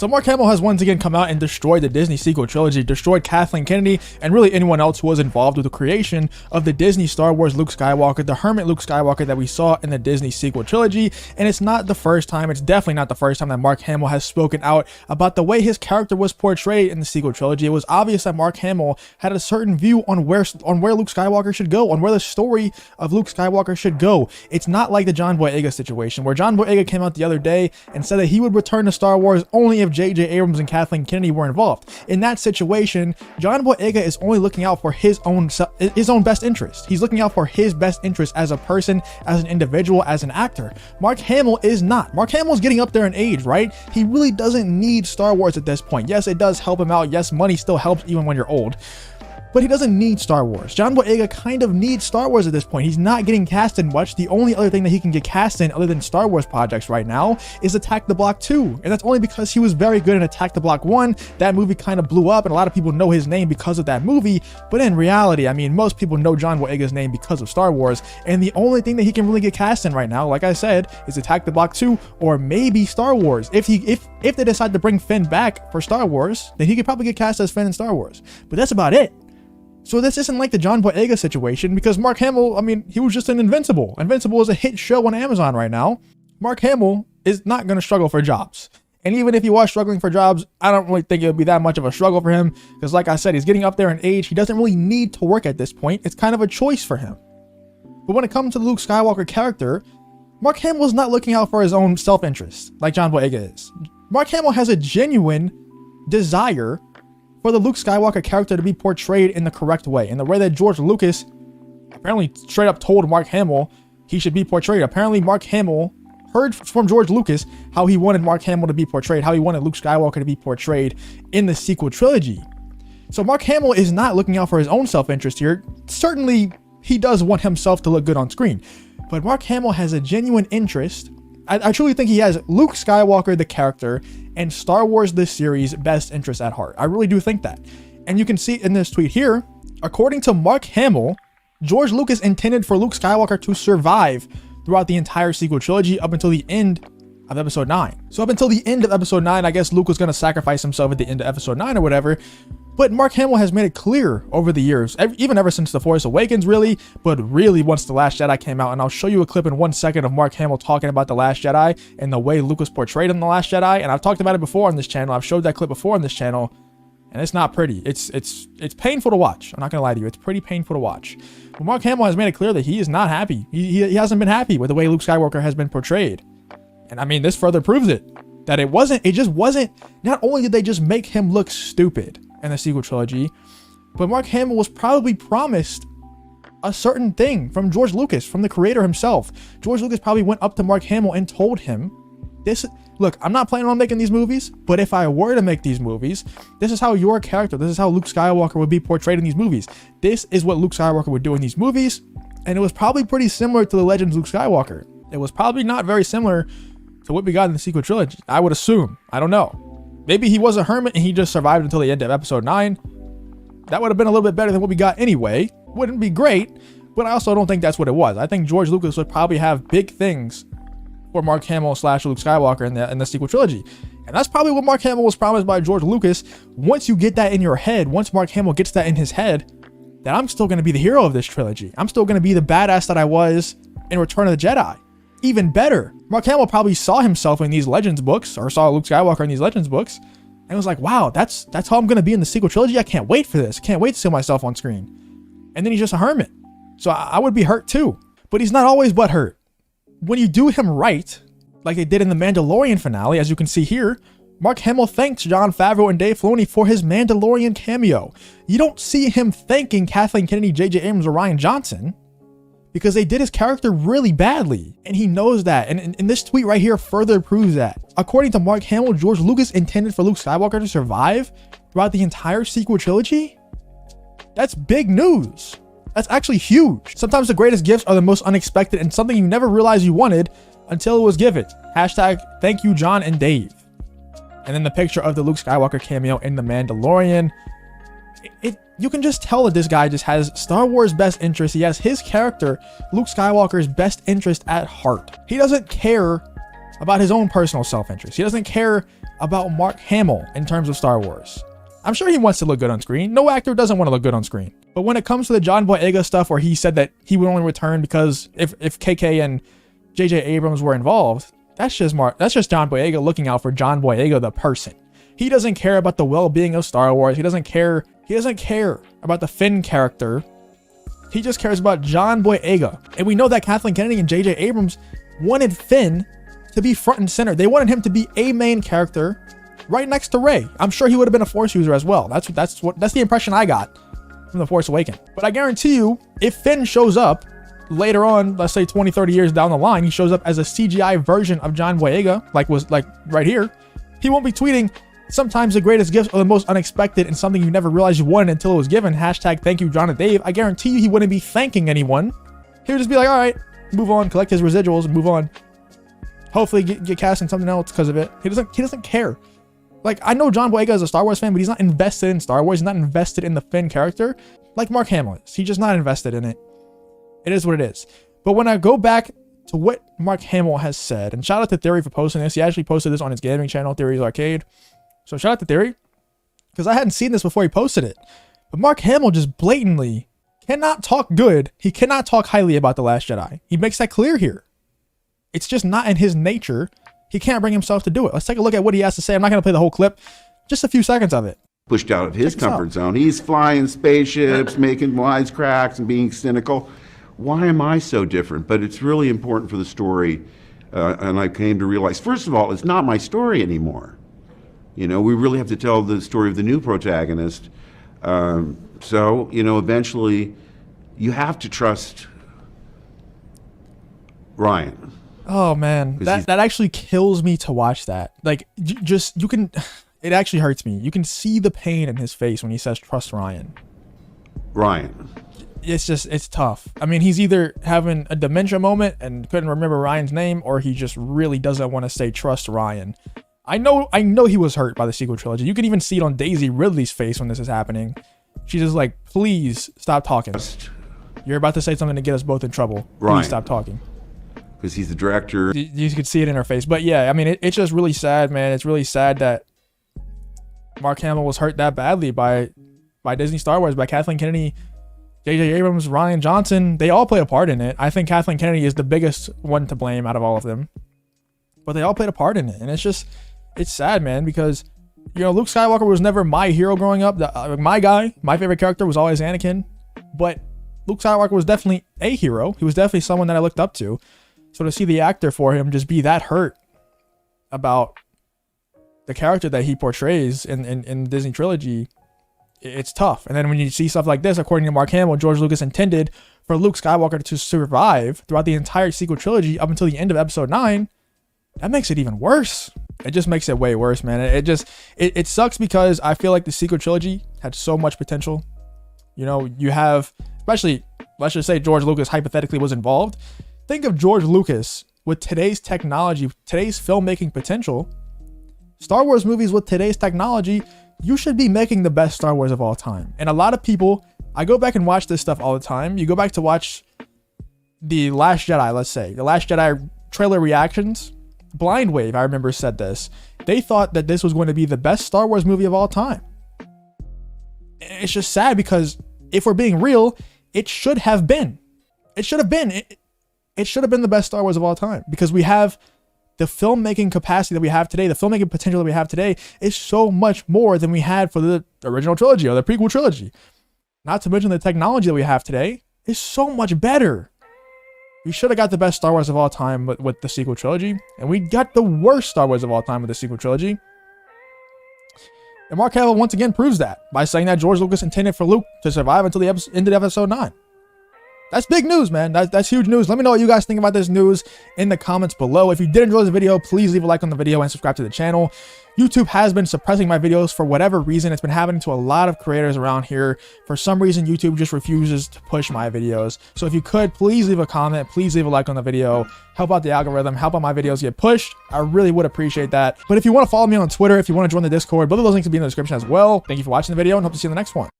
So Mark Hamill has once again come out and destroyed the Disney sequel trilogy, destroyed Kathleen Kennedy, and really anyone else who was involved with the creation of the Disney Star Wars Luke Skywalker, the hermit Luke Skywalker that we saw in the Disney sequel trilogy. And it's not the first time, it's definitely not the first time that Mark Hamill has spoken out about the way his character was portrayed in the sequel trilogy. It was obvious that Mark Hamill had a certain view on where Luke Skywalker should go, on where the story of Luke Skywalker should go. It's not like the John Boyega situation, where John Boyega came out the other day and said that he would return to Star Wars only if J.J. Abrams and Kathleen Kennedy were involved. In that situation, John Boyega is only looking out for his own best interest. He's looking out for his best interest as a person, as an individual, as an actor. Mark Hamill is not. Mark Hamill is getting up there in age, right? He really doesn't need Star Wars at this point. Yes, it does help him out. Yes, money still helps even when you're old. But he doesn't need Star Wars. John Boyega kind of needs Star Wars at this point. He's not getting cast in much. The only other thing that he can get cast in other than Star Wars projects right now is Attack the Block 2. And that's only because he was very good in Attack the Block 1. That movie kind of blew up and a lot of people know his name because of that movie. But in reality, I mean, most people know John Boyega's name because of Star Wars. And the only thing that he can really get cast in right now, like I said, is Attack the Block 2 or maybe Star Wars. If they decide to bring Finn back for Star Wars, then he could probably get cast as Finn in Star Wars. But that's about it. So this isn't like the John Boyega situation, because Mark Hamill, I mean, he was just in Invincible. Invincible is a hit show on Amazon right now. Mark Hamill is not going to struggle for jobs. And even if he was struggling for jobs, I don't really think it would be that much of a struggle for him, because like I said, he's getting up there in age. He doesn't really need to work at this point. It's kind of a choice for him. But when it comes to the Luke Skywalker character, Mark Hamill is not looking out for his own self-interest like John Boyega is. Mark Hamill has a genuine desire for the Luke Skywalker character to be portrayed in the correct way, in the way that George Lucas apparently straight up told Mark Hamill he should be portrayed. Apparently Mark Hamill heard from George Lucas how he wanted Mark Hamill to be portrayed, how he wanted Luke Skywalker to be portrayed in the sequel trilogy. So Mark Hamill is not looking out for his own self-interest here. Certainly he does want himself to look good on screen, but Mark Hamill has a genuine interest. I truly think he has Luke Skywalker, the character, and Star Wars, the series, best interest at heart. I really do think that. And you can see in this tweet here, according to Mark Hamill, George Lucas intended for Luke Skywalker to survive throughout the entire sequel trilogy up until the end of episode 9. So up until the end of episode 9, I guess Luke was going to sacrifice himself at the end of episode 9 or whatever. But Mark Hamill has made it clear over the years, even ever since The Force Awakens really, but really once The Last Jedi came out. And I'll show you a clip in 1 second of Mark Hamill talking about The Last Jedi and the way Luke was portrayed in The Last Jedi. And I've talked about it before on this channel. I've showed that clip before on this channel, and it's not pretty. It's painful to watch. I'm not gonna lie to you. It's pretty painful to watch. But Mark Hamill has made it clear that he is not happy. He hasn't been happy with the way Luke Skywalker has been portrayed. And I mean, this further proves it. That it just wasn't, not only did they just make him look stupid in the sequel trilogy, but Mark Hamill was probably promised a certain thing from George Lucas, from the creator himself. George Lucas probably went up to Mark Hamill and told him, look, I'm not planning on making these movies, but if I were to make these movies, this is how your character, this is how Luke Skywalker would be portrayed in these movies. This is what Luke Skywalker would do in these movies. And it was probably pretty similar to the Legends Luke Skywalker. It was probably not very similar to what we got in the sequel trilogy, I would assume. I don't know. Maybe he was a hermit and he just survived until the end of episode 9. That would have been a little bit better than what we got anyway. Wouldn't be great, but I also don't think that's what it was. I think George Lucas would probably have big things for Mark Hamill / Luke Skywalker in the sequel trilogy. And that's probably what Mark Hamill was promised by George Lucas. Once you get that in your head, once Mark Hamill gets that in his head, that I'm still going to be the hero of this trilogy. I'm still going to be the badass that I was in Return of the Jedi. Even better, Mark Hamill probably saw himself in these Legends books, or saw Luke Skywalker in these Legends books, and was like, wow, that's how I'm going to be in the sequel trilogy. I can't wait for this. Can't wait to see myself on screen. And then he's just a hermit. So I would be hurt too. But he's not always butthurt. When you do him right, like they did in the Mandalorian finale, as you can see here, Mark Hamill thanks Jon Favreau and Dave Filoni for his Mandalorian cameo. You don't see him thanking Kathleen Kennedy, J.J. Abrams, or Rian Johnson, because they did his character really badly, and he knows that. And this tweet right here further proves that. According to Mark Hamill, George Lucas intended for Luke Skywalker to survive throughout the entire sequel trilogy? That's big news. That's actually huge. Sometimes the greatest gifts are the most unexpected and something you never realized you wanted until it was given. Hashtag thank you, John and Dave. And then the picture of the Luke Skywalker cameo in The Mandalorian. You can just tell that this guy just has Star Wars' best interest. He has his character, Luke Skywalker's best interest at heart. He doesn't care about his own personal self-interest. He doesn't care about Mark Hamill in terms of Star Wars. I'm sure he wants to look good on screen. No actor doesn't want to look good on screen. But when it comes to the John Boyega stuff where he said that he would only return because if KK and JJ Abrams were involved, that's just John Boyega looking out for John Boyega the person. He doesn't care about the well-being of Star Wars. He doesn't care about the Finn character. He just cares about John Boyega. And we know that Kathleen Kennedy and JJ Abrams wanted Finn to be front and center. They wanted him to be a main character right next to Rey. I'm sure he would have been a Force user as well. That's the impression I got from The Force Awakens. But I guarantee you, if Finn shows up later on, let's say 20, 30 years down the line, he shows up as a CGI version of John Boyega, like right here, he won't be tweeting, "Sometimes the greatest gifts are the most unexpected and something you never realized you wanted until it was given. Hashtag thank you, John and Dave." I guarantee you he wouldn't be thanking anyone. He would just be like, all right, move on, collect his residuals and move on. Hopefully get cast in something else because of it. He doesn't care. Like, I know John Boyega is a Star Wars fan, but he's not invested in Star Wars. He's not invested in the Finn character like Mark Hamill is. He's just not invested in it. It is what it is. But when I go back to what Mark Hamill has said, and shout out to Theory for posting this. He actually posted this on his gaming channel, Theory's Arcade. So shout out to Theory, because I hadn't seen this before he posted it. But Mark Hamill just blatantly cannot talk good. He cannot talk highly about The Last Jedi. He makes that clear here. It's just not in his nature. He can't bring himself to do it. Let's take a look at what he has to say. I'm not going to play the whole clip, just a few seconds of it. Pushed out of his comfort zone. He's flying spaceships, making wisecracks and being cynical. Why am I so different? But it's really important for the story. And I came to realize, first of all, it's not my story anymore. You know, we really have to tell the story of the new protagonist. So, you know, eventually you have to trust Ryan. Oh man, that actually kills me to watch that. Like, it actually hurts me. You can see the pain in his face when he says trust Ryan. It's tough. I mean, he's either having a dementia moment and couldn't remember Ryan's name, or he just really doesn't want to say trust Ryan. I know he was hurt by the sequel trilogy. You can even see it on Daisy Ridley's face when this is happening. She's just like, please stop talking. You're about to say something to get us both in trouble. Please stop talking. Because he's the director. You could see it in her face. But yeah, I mean, it's just really sad, man. It's really sad that Mark Hamill was hurt that badly by Disney Star Wars, by Kathleen Kennedy, J.J. Abrams, Rian Johnson. They all play a part in it. I think Kathleen Kennedy is the biggest one to blame out of all of them. But they all played a part in it. And it's sad, man, because, you know, Luke Skywalker was never my hero growing up. My favorite character was always Anakin. But Luke Skywalker was definitely a hero. He was definitely someone that I looked up to. So to see the actor for him just be that hurt about the character that he portrays in the Disney trilogy, it's tough. And then when you see stuff like this, according to Mark Hamill, George Lucas intended for Luke Skywalker to survive throughout the entire sequel trilogy up until the end of episode 9. That makes it even worse. It just makes it way worse, man. It sucks because I feel like the sequel trilogy had so much potential. You know, you have, especially, let's just say George Lucas hypothetically was involved. Think of George Lucas with today's technology, today's filmmaking potential. Star Wars movies with today's technology, you should be making the best Star Wars of all time. And a lot of people, I go back and watch this stuff all the time. You go back to watch The Last Jedi, let's say. The Last Jedi trailer reactions. Blind Wave, I remember, said this. They thought that this was going to be the best Star Wars movie of all time. It's just sad because if we're being real, it should have been. It should have been. It should have been the best Star Wars of all time because we have the filmmaking capacity that we have today, the filmmaking potential that we have today is so much more than we had for the original trilogy or the prequel trilogy. Not to mention the technology that we have today is so much better. We should have got the best Star Wars of all time with the sequel trilogy, and we got the worst Star Wars of all time with the sequel trilogy. And Mark Hamill once again proves that by saying that George Lucas intended for Luke to survive until the end of episode 9. That's big news, man. That's huge news. Let me know what you guys think about this news in the comments below. If you did enjoy this video, please leave a like on the video and subscribe to the channel. YouTube has been suppressing my videos for whatever reason. It's been happening to a lot of creators around here. For some reason, YouTube just refuses to push my videos. So if you could, please leave a comment. Please leave a like on the video. Help out the algorithm. Help out my videos get pushed. I really would appreciate that. But if you want to follow me on Twitter, if you want to join the Discord, both of those links will be in the description as well. Thank you for watching the video and hope to see you in the next one.